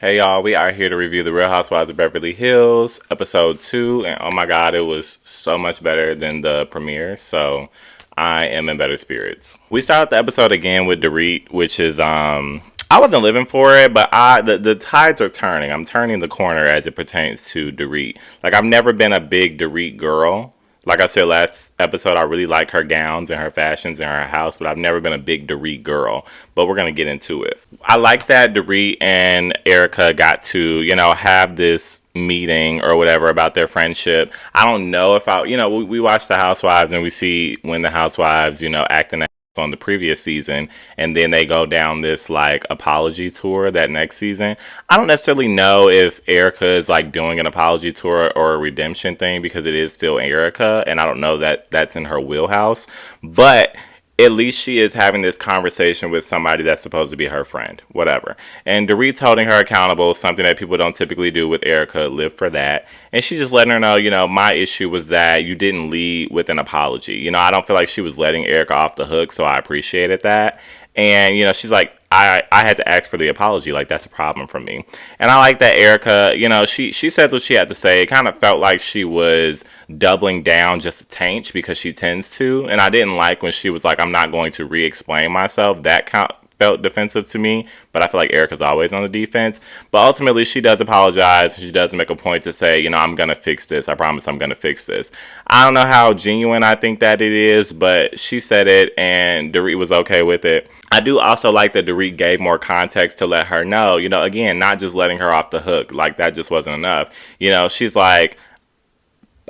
Hey y'all, we are here to review The Real Housewives of Beverly Hills, episode 2, and oh my god, it was so much better than the premiere, so I am in better spirits. We start the episode again with Dorit, which is I wasn't living for it, but the tides are turning. I'm turning the corner as it pertains to Dorit. Like I've never been a big Dorit girl. Like I said last episode, I really like her gowns and her fashions and her house, but I've never been a big Dorit girl. But we're gonna get into it. I like that Dorit and Erica got to, have this meeting or whatever about their friendship. I don't know if we watch the Housewives and we see when the Housewives, acting on the previous season, and then they go down this like apology tour that next season. I don't necessarily know if Erica is like doing an apology tour or a redemption thing because it is still Erica, and I don't know that that's in her wheelhouse, but at least she is having this conversation with somebody that's supposed to be her friend, whatever. And Dorit's holding her accountable, something that people don't typically do with Erica. Live for that. And she's just letting her know, my issue was that you didn't lead with an apology. I don't feel like she was letting Erica off the hook, so I appreciated that. And, she's like, I had to ask for the apology. Like, that's a problem for me. And I like that Erica, she says what she had to say. It kind of felt like she was doubling down just a taint because she tends to. And I didn't like when she was like, I'm not going to re-explain myself. That felt defensive to me, but I feel like Erica's always on the defense. But ultimately, she does apologize. She does make a point to say, I'm going to fix this. I promise I'm going to fix this. I don't know how genuine I think that it is, but she said it, and Dorit was okay with it. I do also like that Dorit gave more context to let her know, again, not just letting her off the hook. Like, that just wasn't enough. She's like,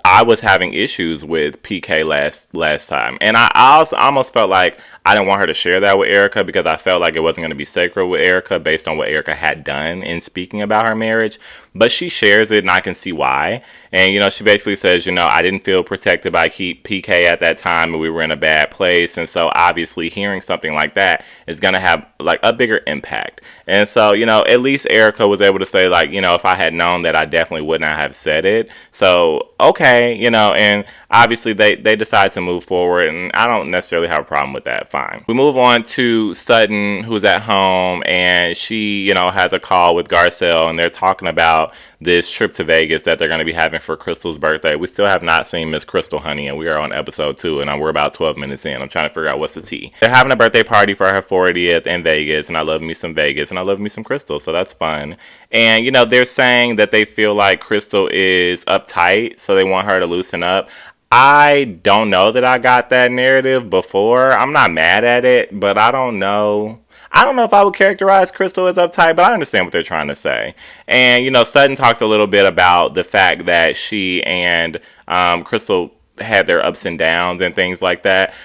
I was having issues with PK last time, and I also almost felt like I didn't want her to share that with Erica because I felt like it wasn't going to be sacred with Erica based on what Erica had done in speaking about her marriage. But she shares it, and I can see why. And she basically says, I didn't feel protected by PK at that time, and we were in a bad place, and so obviously hearing something like that is going to have like a bigger impact. And so at least Erica was able to say like, if I had known that, I definitely would not have said it. So okay, and obviously they decide to move forward, and I don't necessarily have a problem with that. Fine. We move on to Sutton, who's at home, and she, has a call with Garcelle, and they're talking about this trip to Vegas that they're going to be having for Crystal's birthday. We still have not seen Miss Crystal, honey, and we are on episode 2, and we're about 12 minutes in. I'm trying to figure out what's the tea. They're having a birthday party for her 40th in Vegas, and I love me some Vegas, and I love me some Crystal, so that's fun. And, they're saying that they feel like Crystal is uptight, so they want her to loosen up. I don't know that I got that narrative before. I'm not mad at it, but I don't know. I don't know if I would characterize Crystal as uptight, but I understand what they're trying to say. And, Sutton talks a little bit about the fact that she and Crystal had their ups and downs and things like that.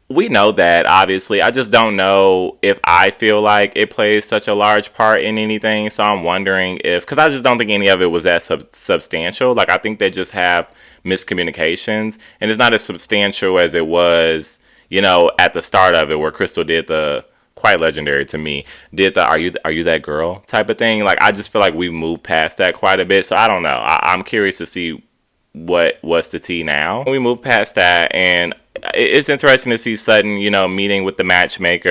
We know that, obviously. I just don't know if I feel like it plays such a large part in anything. So I'm wondering because I just don't think any of it was that substantial. Like, I think they just have miscommunications, and it's not as substantial as it was, at the start of it, where Crystal did the quite legendary to me, did the are you that girl type of thing. Like, I just feel like we've moved past that quite a bit. So I don't know. I'm curious to see what's the tea now. We move past that, and it's interesting to see Sutton, meeting with the matchmaker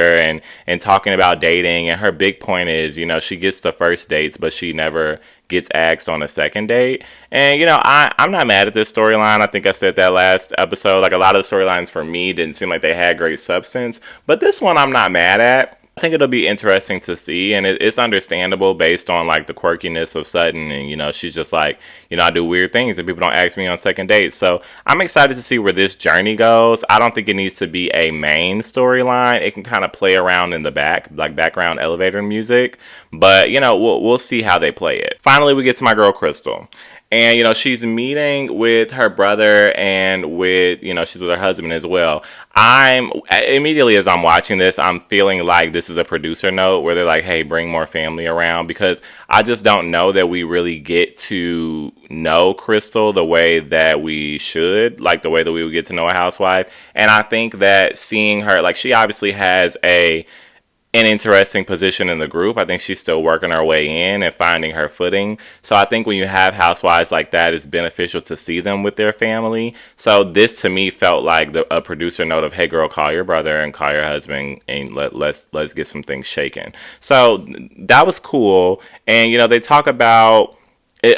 and talking about dating. And her big point is, she gets the first dates, but she never gets asked on a second date. And, I'm not mad at this storyline. I think I said that last episode. Like, a lot of the storylines for me didn't seem like they had great substance. But this one I'm not mad at. I think it'll be interesting to see, and it's understandable based on like the quirkiness of Sutton, and she's just like, I do weird things and people don't ask me on second dates. So I'm excited to see where this journey goes. I don't think it needs to be a main storyline. It can kind of play around in the back, like background elevator music, but we'll see how they play it. Finally, we get to my girl Crystal. And, she's meeting with her brother and with, she's with her husband as well. I'm immediately as I'm watching this, I'm feeling like this is a producer note where they're like, hey, bring more family around, because I just don't know that we really get to know Crystal the way that we should, like the way that we would get to know a housewife. And I think that seeing her, like, she obviously has a an interesting position in the group. I think she's still working her way in and finding her footing. So I think when you have housewives like that, it's beneficial to see them with their family. So this to me felt like a producer note of, hey girl, call your brother and call your husband and let's get some things shaken. So that was cool. And they talk about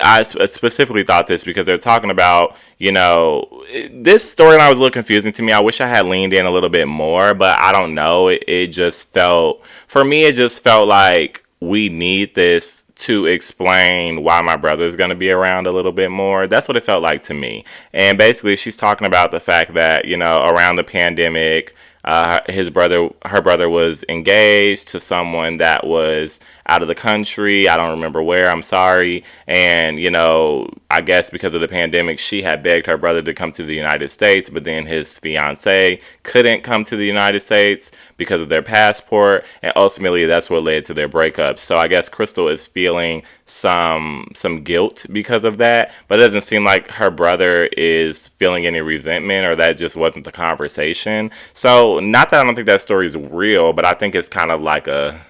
I specifically thought this because they're talking about, this storyline was a little confusing to me. I wish I had leaned in a little bit more, but I don't know. It just felt, for me, it just felt like we need this to explain why my brother is going to be around a little bit more. That's what it felt like to me. And basically, she's talking about the fact that, around the pandemic, her brother was engaged to someone that was out of the country. I don't remember where, I'm sorry. And, I guess because of the pandemic, she had begged her brother to come to the United States, but then his fiance couldn't come to the United States because of their passport. And ultimately, that's what led to their breakup. So I guess Crystal is feeling some guilt because of that, but it doesn't seem like her brother is feeling any resentment, or that just wasn't the conversation. So not that I don't think that story is real, but I think it's kind of like a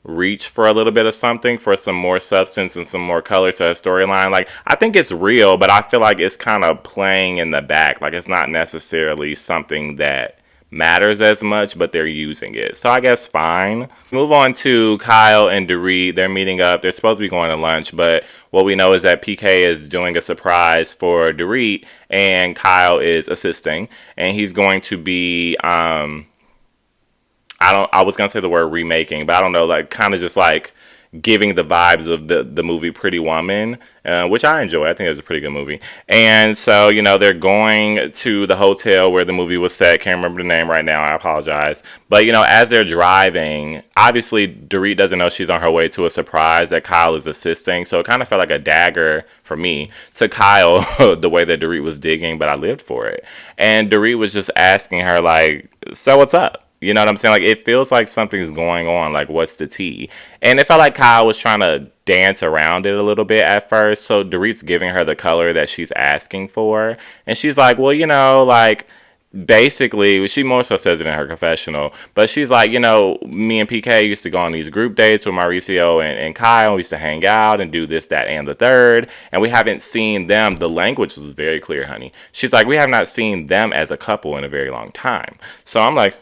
reach for a little bit of something, for some more substance and some more color to a storyline. Like, I think it's real, but I feel like it's kind of playing in the back. Like, it's not necessarily something that matters as much, but they're using it. So I guess fine. Move on to Kyle and Dorit. They're meeting up. They're supposed to be going to lunch, but what we know is that PK is doing a surprise for Dorit, and Kyle is assisting, and he's going to be I was gonna say the word remaking, but I don't know, like kind of just like giving the vibes of the movie Pretty Woman, which I enjoy. I think it was a pretty good movie. And so, they're going to the hotel where the movie was set. Can't remember the name right now. I apologize. But, as they're driving, obviously Dorit doesn't know she's on her way to a surprise that Kyle is assisting. So it kind of felt like a dagger for me to Kyle, the way that Dorit was digging, but I lived for it. And Dorit was just asking her, like, so what's up? You know what I'm saying? Like, it feels like something's going on. Like, what's the tea? And it felt like Kyle was trying to dance around it a little bit at first. So Dorit's giving her the color that she's asking for. And she's like, well, like, basically, she more so says it in her confessional, but she's like, me and PK used to go on these group dates with Mauricio and Kyle. We used to hang out and do this, that, and the third. And we haven't seen them. The language was very clear, honey. She's like, we have not seen them as a couple in a very long time. So I'm like,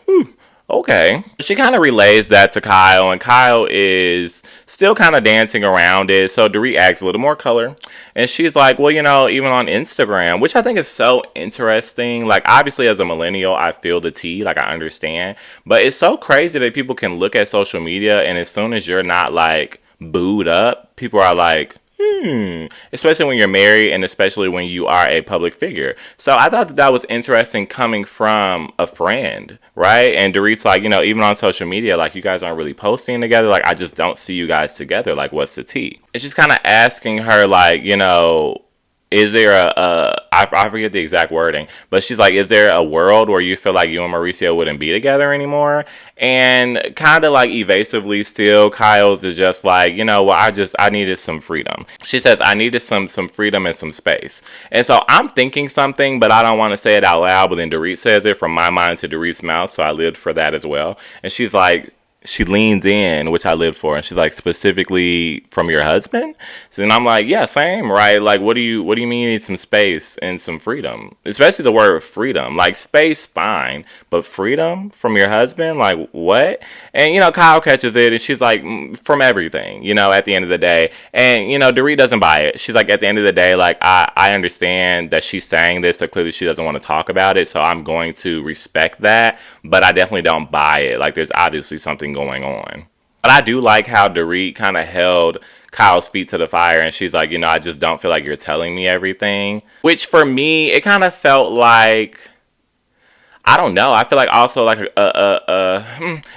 okay. She kind of relays that to Kyle, and Kyle is still kind of dancing around it. So Dorit adds a little more color, and she's like, well, even on Instagram, which I think is so interesting. Like, obviously, as a millennial, I feel the tea, like, I understand. But it's so crazy that people can look at social media, and as soon as you're not, like, booed up, people are like, especially when you're married, and especially when you are a public figure. So I thought that was interesting coming from a friend, right? And Dorit's like, even on social media, like, you guys aren't really posting together. Like, I just don't see you guys together. Like, what's the tea? And she's kind of asking her, like, is there I forget the exact wording, but she's like, is there a world where you feel like you and Mauricio wouldn't be together anymore? And kind of like evasively still, Kyle's is just like, well, I needed some freedom. She says, I needed some freedom and some space. And so I'm thinking something, but I don't want to say it out loud. But then Dorit says it from my mind to Dorit's mouth, so I lived for that as well. And she's like, she leans in, which I lived for, and she's like, specifically from your husband? So then I'm like, yeah, same, right? Like, what do you mean you need some space and some freedom? Especially the word freedom. Like, space, fine, but freedom from your husband? Like, what? And, Kyle catches it, and she's like, from everything, at the end of the day. And, Dorit doesn't buy it. She's like, at the end of the day, like, I understand that she's saying this, so clearly she doesn't want to talk about it, so I'm going to respect that, but I definitely don't buy it. Like, there's obviously something going on. But I do like how Dorit kind of held Kyle's feet to the fire, and she's like, I just don't feel like you're telling me everything. Which for me, it kind of felt like, I don't know. I feel like also like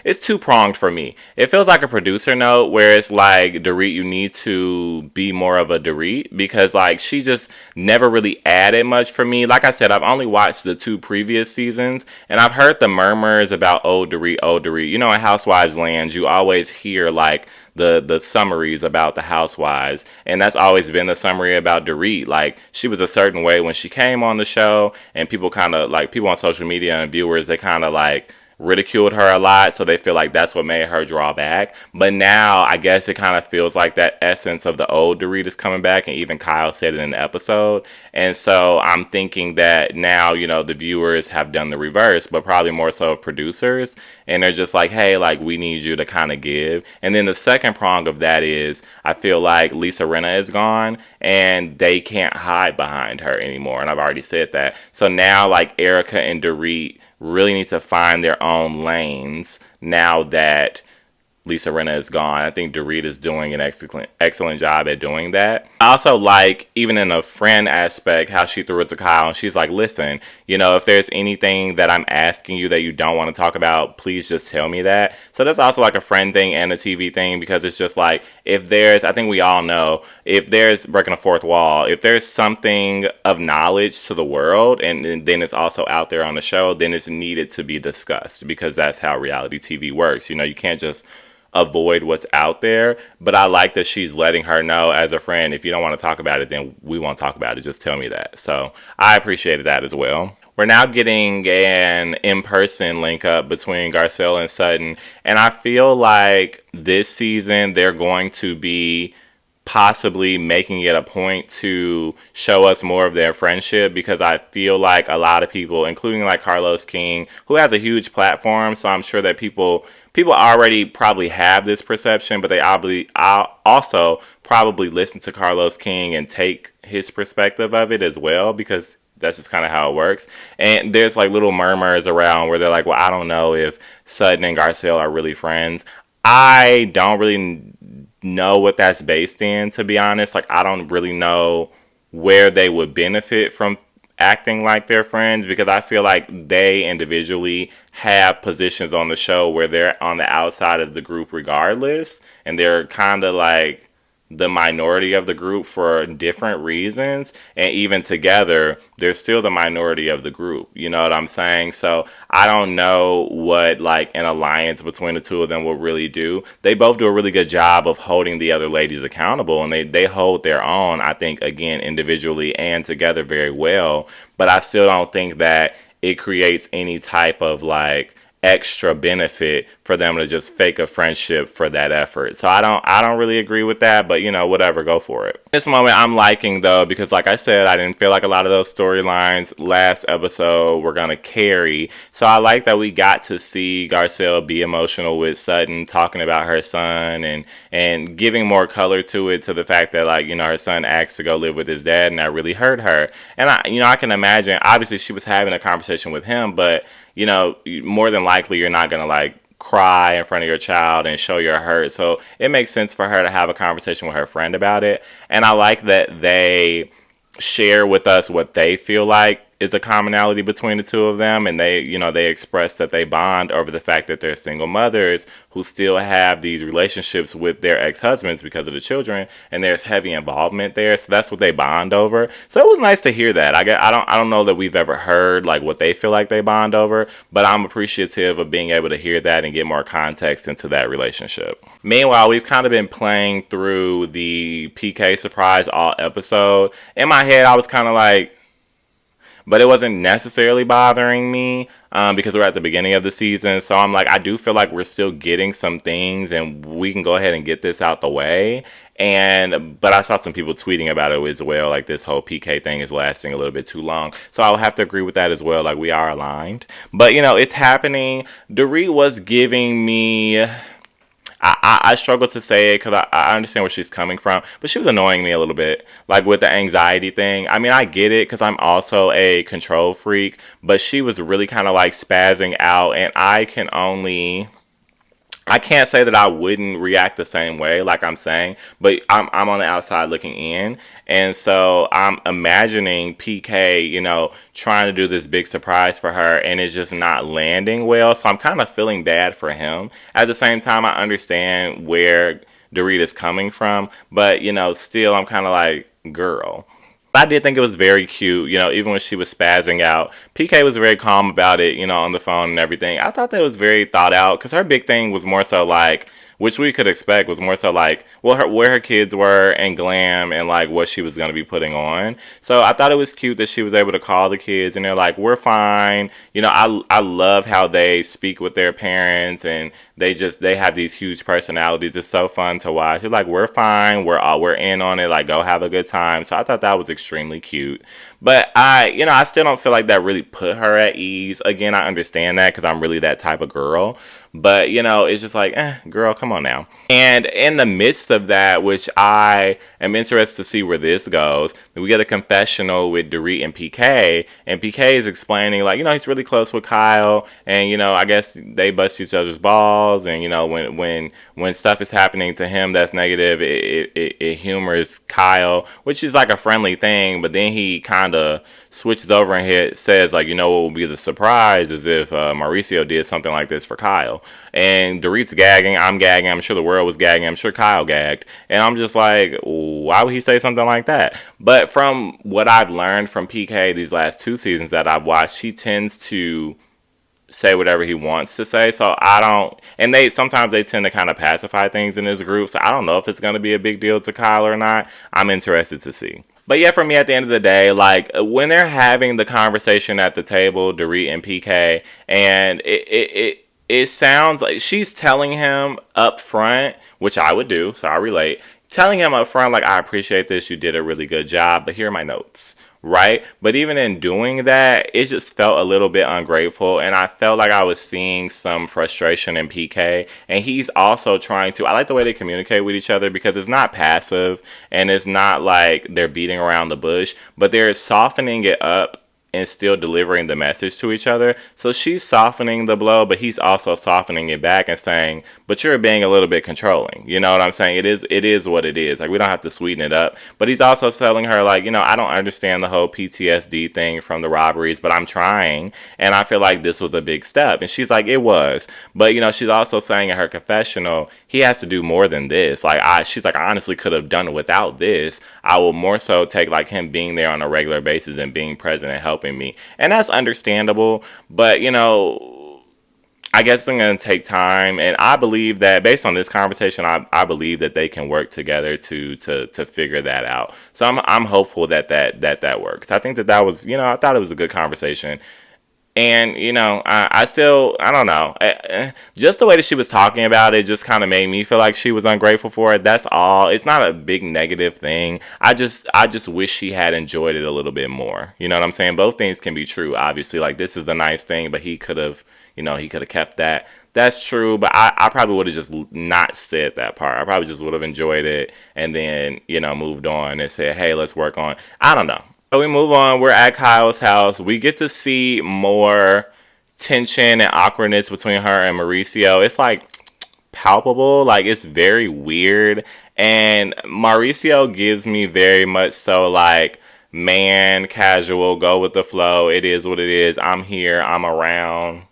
it's two-pronged for me. It feels like a producer note where it's like, Dorit, you need to be more of a Dorit, because like she just never really added much for me. Like I said, I've only watched the 2 previous seasons, and I've heard the murmurs about Dorit, Dorit. In Housewives land, you always hear like the summaries about the housewives, and that's always been the summary about Dorit. Like, she was a certain way when she came on the show, and people kind of like, people on social media and viewers, they kind of like ridiculed her a lot, so they feel like that's what made her draw back. But now I guess it kind of feels like that essence of the old Dorit is coming back, and even Kyle said it in the episode. And so I'm thinking that now, the viewers have done the reverse, but probably more so of producers, and they're just like, hey, like, we need you to kind of give. And then the second prong of that is I feel like Lisa Rinna is gone, and they can't hide behind her anymore, and I've already said that. So now, like, Erica and Dorit really need to find their own lanes now that Lisa Rinna is gone. I think Dorit is doing an excellent job at doing that. I also like, even in a friend aspect, how she threw it to Kyle, and she's like, listen, if there's anything that I'm asking you that you don't want to talk about, please just tell me that. So that's also like a friend thing and a TV thing, because it's just like, I think we all know, if there's breaking a fourth wall, if there's something of knowledge to the world, and then it's also out there on the show, then it's needed to be discussed, because that's how reality TV works. You can't just avoid what's out there. But I like that she's letting her know as a friend, if you don't want to talk about it, then we won't talk about it. Just tell me that. So I appreciated that as well. We're now getting an in-person link up between Garcelle and Sutton. And I feel like this season they're going to be possibly making it a point to show us more of their friendship, because I feel like a lot of people, including like Carlos King, who has a huge platform, so I'm sure that people already probably have this perception, but they also probably listen to Carlos King and take his perspective of it as well, because that's just kind of how it works. And there's like little murmurs around where they're like, well, I don't know if Sutton and Garcelle are really friends. I don't really know what that's based in, to be honest. Like, I don't really know where they would benefit from acting like they're friends, because I feel like they individually have positions on the show where they're on the outside of the group regardless, and they're kind of like the minority of the group for different reasons, and even together they're still the minority of the group. You know what I'm saying? So I don't know what like an alliance between the two of them will really do. They both do a really good job of holding the other ladies accountable, and they hold their own, I think, again, individually and together very well. But I still don't think that it creates any type of like extra benefit for them to just fake a friendship for that effort. So I don't really agree with that, but whatever, go for it. This moment I'm liking though, because like I said, I didn't feel like a lot of those storylines last episode were gonna carry. So I like that we got to see Garcelle be emotional with Sutton, talking about her son, and giving more color to it, to the fact that like, her son asked to go live with his dad, and that really hurt her. And I can imagine, obviously she was having a conversation with him, but more than likely you're not going to like cry in front of your child and show your hurt. So it makes sense for her to have a conversation with her friend about it. And I like that they share with us what they feel like is a commonality between the two of them, and they express that they bond over the fact that they're single mothers who still have these relationships with their ex-husbands because of the children, and there's heavy involvement there. So that's what they bond over. So it was nice to hear that. I don't know that we've ever heard like what they feel like they bond over, but I'm appreciative of being able to hear that and get more context into that relationship. Meanwhile, we've kind of been playing through the PK surprise all episode. In my head, I was kind of like, but it wasn't necessarily bothering me because we're at the beginning of the season. So I'm like, I do feel like we're still getting some things, and we can go ahead and get this out the way. But I saw some people tweeting about it as well, like this whole PK thing is lasting a little bit too long. So I'll have to agree with that as well. Like, we are aligned. But, it's happening. Dorit was giving me... I struggle to say it because I understand where she's coming from, but she was annoying me a little bit, like with the anxiety thing. I mean, I get it because I'm also a control freak, but she was really kind of like spazzing out, and I can't say that I wouldn't react the same way, like I'm saying, but I'm on the outside looking in, and so I'm imagining PK, trying to do this big surprise for her, and it's just not landing well, so I'm kind of feeling bad for him. At the same time, I understand where Dorit is coming from, but, still, I'm kind of like, girl. I did think it was very cute, even when she was spazzing out. PK was very calm about it, on the phone and everything. I thought that was very thought out, because her big thing was more so like, which we could expect was more so like, well, where her kids were and glam and like what she was going to be putting on. So I thought it was cute that she was able to call the kids and they're like, we're fine. You know, I love how they speak with their parents and they have these huge personalities. It's so fun to watch. They're like, we're fine. We're in on it. Like, go have a good time. So I thought that was extremely cute. But I still don't feel like that really put her at ease. Again, I understand that because I'm really that type of girl. But, it's just like, girl, come on now. And in the midst of that, which I am interested to see where this goes, we get a confessional with Dorit and PK. And PK is explaining, like, he's really close with Kyle. And, I guess they bust each other's balls. And, when stuff is happening to him that's negative, it humors Kyle, which is like a friendly thing. But then he kind of switches over and says, like, what will be the surprise is if Mauricio did something like this for Kyle. And Dorit's gagging, I'm gagging, I'm sure the world was gagging, I'm sure Kyle gagged. And I'm just like, why would he say something like that? But from what I've learned from PK these last 2 seasons that I've watched, he tends to say whatever he wants to say. So I don't, and sometimes they tend to kind of pacify things in this group. So I don't know if it's going to be a big deal to Kyle or not. I'm interested to see. But yeah, for me at the end of the day, like when they're having the conversation at the table, Dorit and PK, and it sounds like she's telling him up front, which I would do, so I relate, telling him up front, like, I appreciate this, you did a really good job, but here are my notes, right? But even in doing that, it just felt a little bit ungrateful, and I felt like I was seeing some frustration in PK, and he's also trying to, I like the way they communicate with each other because it's not passive, and it's not like they're beating around the bush, but they're softening it up and still delivering the message to each other. So she's softening the blow, but he's also softening it back and saying, but you're being a little bit controlling. You know what I'm saying? It is what it is. Like, we don't have to sweeten it up. But he's also telling her, like, I don't understand the whole PTSD thing from the robberies, but I'm trying. And I feel like this was a big step. And she's like, it was. But, she's also saying in her confessional, he has to do more than this. Like, she's like, I honestly could have done it without this. I will more so take, like, him being there on a regular basis and being present and helping me. And that's understandable, but I guess it's going to take time, and I believe that based on this conversation, I believe that they can work together to figure that out. So I'm hopeful that works. I think that was, I thought it was a good conversation. And, I still, I don't know. Just the way that she was talking about it just kind of made me feel like she was ungrateful for it. That's all. It's not a big negative thing. I just wish she had enjoyed it a little bit more. You know what I'm saying? Both things can be true, obviously. Like, this is a nice thing, but he could have, kept that. That's true, but I probably would have just not said that part. I probably just would have enjoyed it and then, moved on and said, hey, let's work on. I don't know. So we move on. We're at Kyle's house. We get to see more tension and awkwardness between her and Mauricio. It's like palpable. Like, it's very weird. And Mauricio gives me very much so like, man, casual, go with the flow. It is what it is. I'm here. I'm around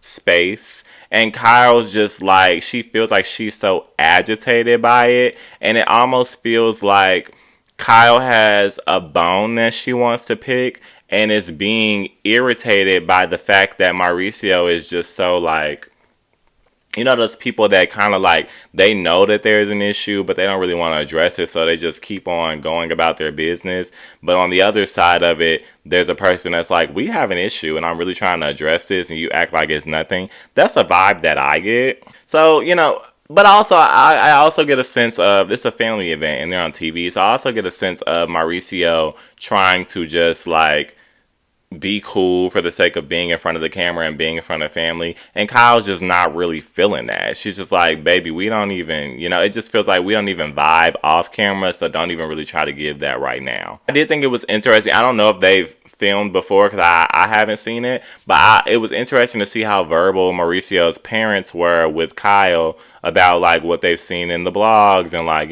space. And Kyle's just like, she feels like she's so agitated by it. And it almost feels like Kyle has a bone that she wants to pick and is being irritated by the fact that Mauricio is just so like, those people that kind of like, they know that there's an issue, but they don't really want to address it, so they just keep on going about their business. But on the other side of it, there's a person that's like, we have an issue, and I'm really trying to address this, and you act like it's nothing. That's a vibe that I get. So, but also, I also get a sense of, it's a family event, and they're on TV, so I also get a sense of Mauricio trying to just, like, be cool for the sake of being in front of the camera and being in front of family. And Kyle's just not really feeling that. She's just like, baby, we don't even, it just feels like we don't even vibe off camera, so don't even really try to give that right now. I did think it was interesting. I don't know if they've filmed before because I haven't seen it, but it was interesting to see how verbal Mauricio's parents were with Kyle about like what they've seen in the blogs and like,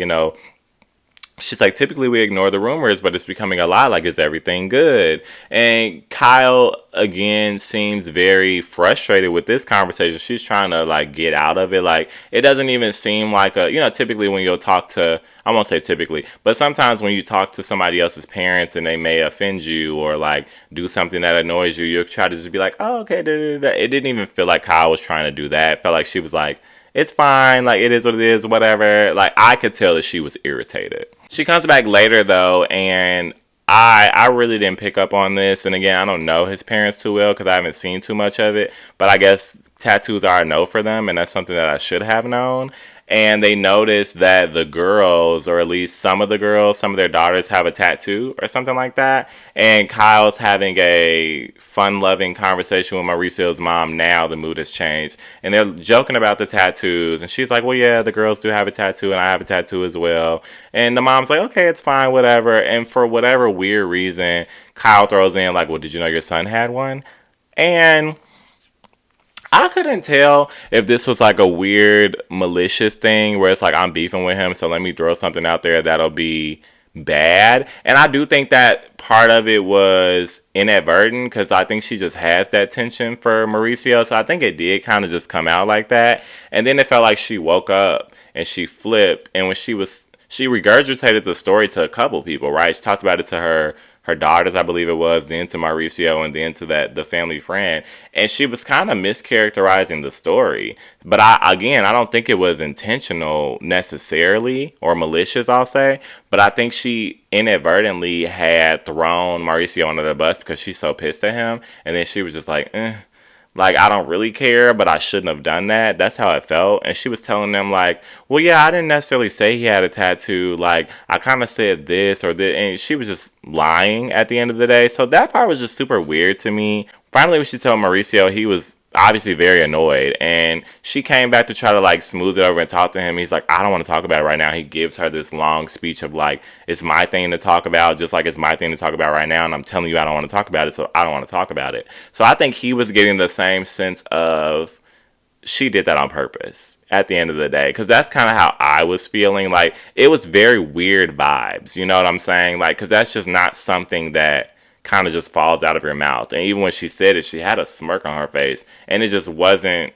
she's like, typically we ignore the rumors, but it's becoming a lot. Like, is everything good? And Kyle, again, seems very frustrated with this conversation. She's trying to, like, get out of it. Like, it doesn't even seem like typically when you'll talk to, I won't say typically, but sometimes when you talk to somebody else's parents and they may offend you or, like, do something that annoys you, you'll try to just be like, oh, okay, da, da, da. It didn't even feel like Kyle was trying to do that. It felt like she was like, it's fine. Like, it is what it is, whatever. Like, I could tell that she was irritated. She comes back later, though, and I really didn't pick up on this. And again, I don't know his parents too well because I haven't seen too much of it. But I guess tattoos are a no for them, and that's something that I should have known. And they noticed that the girls, or at least some of the girls, some of their daughters have a tattoo or something like that. And Kyle's having a fun-loving conversation with Mauricio's mom now. The mood has changed. And they're joking about the tattoos. And she's like, well, yeah, the girls do have a tattoo, and I have a tattoo as well. And the mom's like, okay, it's fine, whatever. And for whatever weird reason, Kyle throws in, like, well, did you know your son had one? And I couldn't tell if this was like a weird malicious thing where it's like I'm beefing with him, so let me throw something out there that'll be bad. And I do think that part of it was inadvertent because I think she just has that tension for Mauricio. So I think it did kind of just come out like that. And then it felt like she woke up and she flipped. And when she regurgitated the story to a couple people, right? She talked about it to her daughters, I believe it was, then to Mauricio, and then to the family friend. And she was kind of mischaracterizing the story. But I don't think it was intentional necessarily, or malicious, I'll say. But I think she inadvertently had thrown Mauricio under the bus because she's so pissed at him. And then she was just like, like, I don't really care, but I shouldn't have done that. That's how it felt. And she was telling them, like, well, yeah, I didn't necessarily say he had a tattoo. Like, I kind of said this or this. And she was just lying at the end of the day. So that part was just super weird to me. Finally, when she told Mauricio, he was obviously very annoyed. And she came back to try to, like, smooth it over and talk to him. He's like, I don't want to talk about it right now. He gives her this long speech of, like, it's my thing to talk about, just like it's my thing to talk about right now. And I'm telling you I don't want to talk about it, so I don't want to talk about it. So I think he was getting the same sense of she did that on purpose at the end of the day. Because that's kind of how I was feeling. Like, it was very weird vibes. You know what I'm saying? Like, because that's just not something that kind of just falls out of your mouth. And even when she said it, she had a smirk on her face. And it just wasn't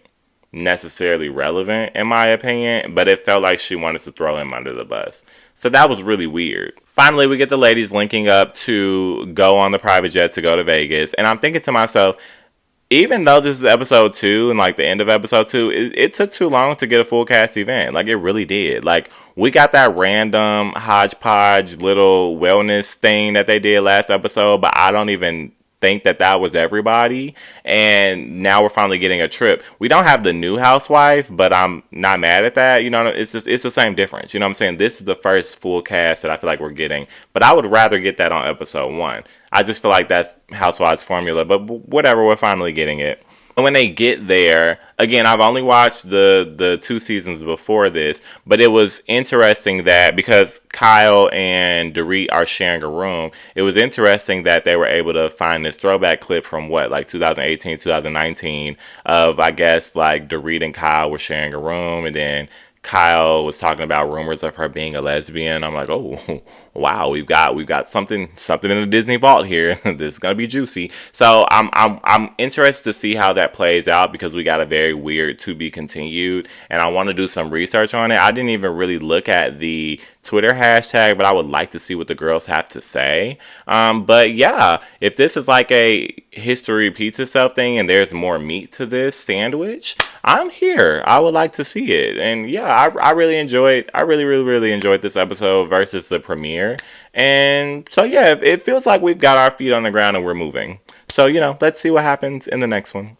necessarily relevant, in my opinion. But it felt like she wanted to throw him under the bus. So that was really weird. Finally, we get the ladies linking up to go on the private jet to go to Vegas. And I'm thinking to myself, even though this is episode 2 and like the end of episode 2, it took too long to get a full cast event. Like, it really did. Like, we got that random hodgepodge little wellness thing that they did last episode, but I don't even think that was everybody. And now we're finally getting a trip. We don't have the new housewife, but I'm not mad at that. You know, it's the same difference. You know what I'm saying? This is the first full cast that I feel like we're getting, but I would rather get that on episode 1. I just feel like that's Housewives formula, but whatever, we're finally getting it. And when they get there, again, I've only watched the 2 seasons before this, but it was interesting that because Kyle and Dorit are sharing a room, it was interesting that they were able to find this throwback clip from like 2018, 2019 of, I guess, like Dorit and Kyle were sharing a room, and then Kyle was talking about rumors of her being a lesbian. I'm like, oh, wow, we've got something in the Disney vault here. This is gonna be juicy. So I'm interested to see how that plays out because we got a very weird to be continued, and I want to do some research on it. I didn't even really look at the Twitter hashtag, but I would like to see what the girls have to say. But yeah, if this is like a history repeats itself thing and there's more meat to this sandwich, I'm here. I would like to see it. And yeah, I really really enjoyed this episode versus the premiere. And so yeah, it feels like we've got our feet on the ground and we're moving. So, let's see what happens in the next one.